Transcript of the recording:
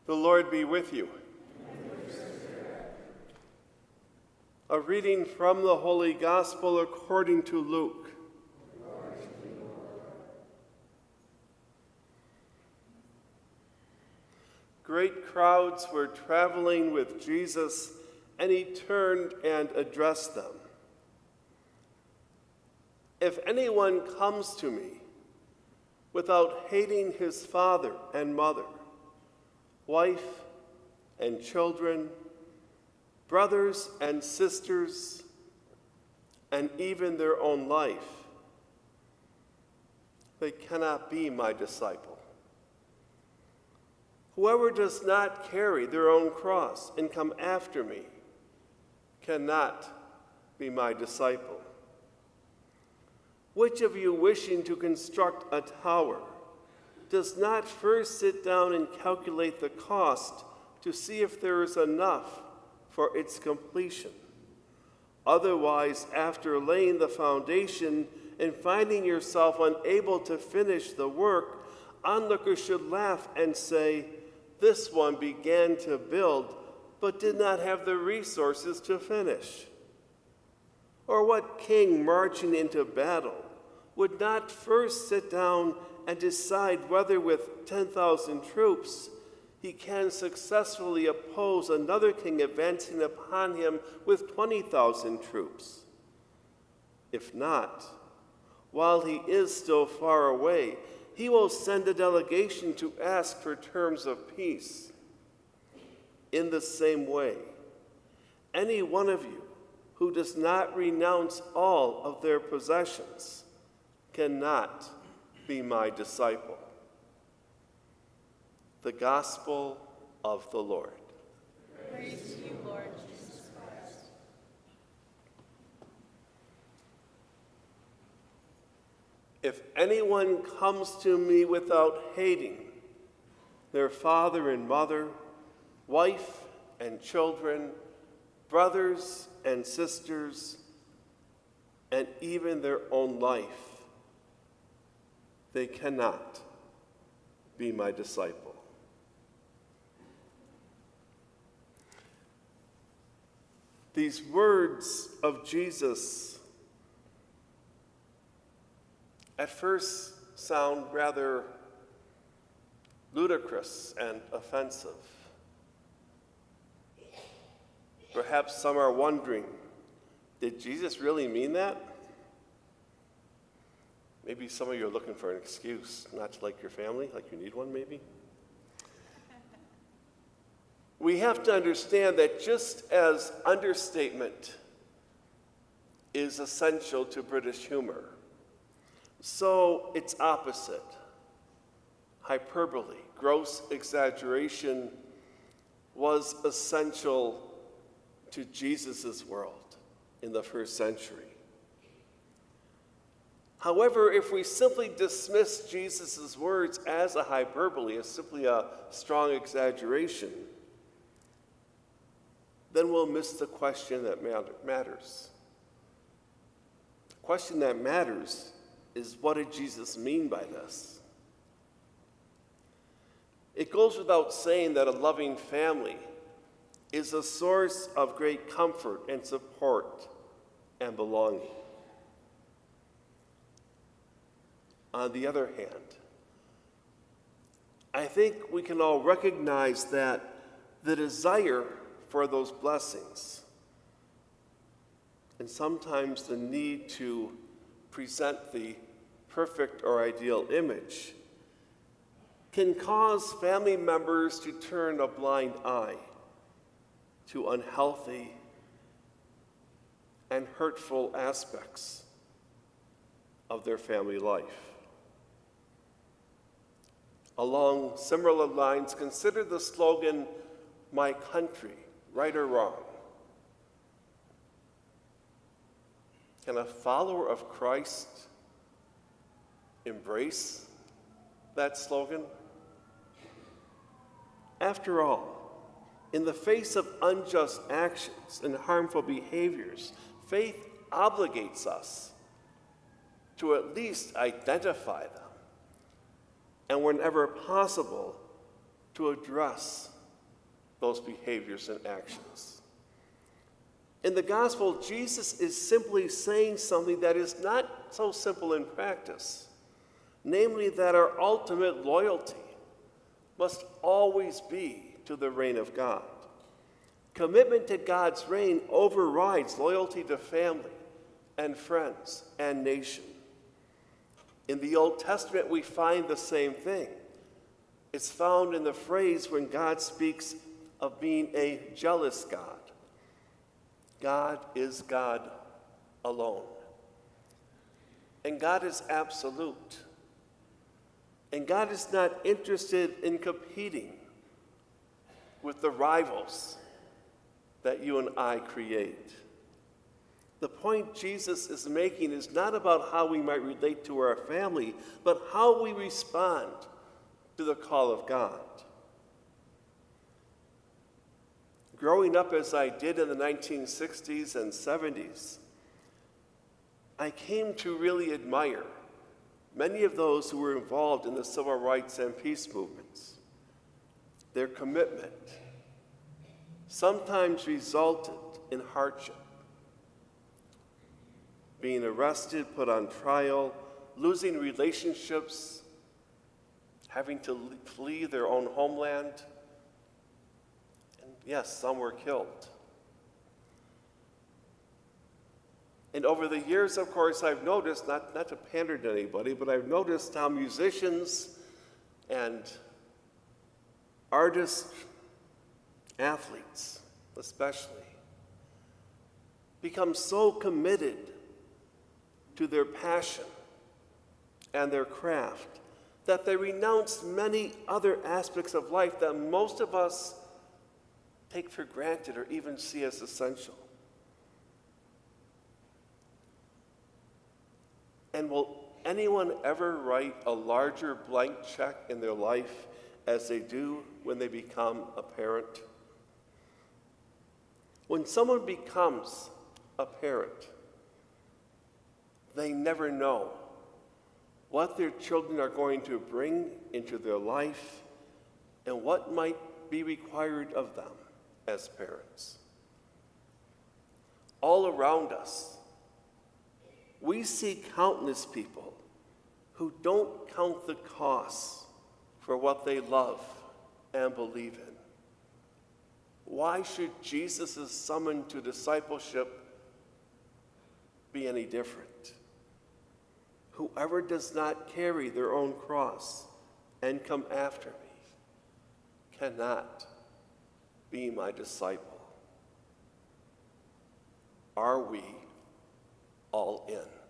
The Lord be with you. A reading from the Holy Gospel according to Luke. Great crowds were traveling with Jesus, and he turned and addressed them. If anyone comes to me without hating his father and mother, wife and children, brothers and sisters, and even their own life, they cannot be my disciple. Whoever does not carry their own cross and come after me cannot be my disciple. Which of you wishing to construct a tower does not first sit down and calculate the cost to see if there is enough for its completion? Otherwise, after laying the foundation and finding yourself unable to finish the work, onlookers should laugh and say, "This one began to build, but did not have the resources to finish." Or what king marching into battle would not first sit down and decide whether with 10,000 troops he can successfully oppose another king advancing upon him with 20,000 troops? If not, while he is still far away, he will send a delegation to ask for terms of peace. In the same way, any one of you who does not renounce all of their possessions cannot be my disciple. The Gospel of the Lord. Praise to you, Lord Jesus Christ. If anyone comes to me without hating their father and mother, wife and children, brothers and sisters, and even their own life, they cannot be my disciple. These words of Jesus at first sound rather ludicrous and offensive. Perhaps some are wondering, did Jesus really mean that? Maybe some of you are looking for an excuse not to like your family, like you need one maybe. We have to understand that just as understatement is essential to British humor, so its opposite, hyperbole, gross exaggeration, was essential to Jesus' world in the first century. However, if we simply dismiss Jesus' words as a hyperbole, as simply a strong exaggeration, then we'll miss the question that matters. The question that matters is, what did Jesus mean by this? It goes without saying that a loving family is a source of great comfort and support and belonging. On the other hand, I think we can all recognize that the desire for those blessings and sometimes the need to present the perfect or ideal image can cause family members to turn a blind eye to unhealthy and hurtful aspects of their family life. Along similar lines, consider the slogan, "My country, right or wrong." Can a follower of Christ embrace that slogan? After all, in the face of unjust actions and harmful behaviors, faith obligates us to at least identify them, and whenever possible, to address those behaviors and actions. In the gospel, Jesus is simply saying something that is not so simple in practice, namely that our ultimate loyalty must always be to the reign of God. Commitment to God's reign overrides loyalty to family and friends and nation. In the Old Testament, we find the same thing. It's found in the phrase when God speaks of being a jealous God. God is God alone. And God is absolute. And God is not interested in competing with the rivals that you and I create. The point Jesus is making is not about how we might relate to our family, but how we respond to the call of God. Growing up as I did in the 1960s and 70s, I came to really admire many of those who were involved in the civil rights and peace movements. Their commitment sometimes resulted in hardship. Being arrested, put on trial, losing relationships, having to flee their own homeland. And yes, some were killed. And over the years, of course, I've noticed, not to pander to anybody, but I've noticed how musicians and artists, athletes especially, become so committed to their passion and their craft that they renounce many other aspects of life that most of us take for granted or even see as essential. And will anyone ever write a larger blank check in their life as they do when they become a parent? When someone becomes a parent, they never know what their children are going to bring into their life and what might be required of them as parents. All around us, we see countless people who don't count the costs for what they love and believe in. Why should Jesus' summon to discipleship be any different? Whoever does not carry their own cross and come after me cannot be my disciple. Are we all in?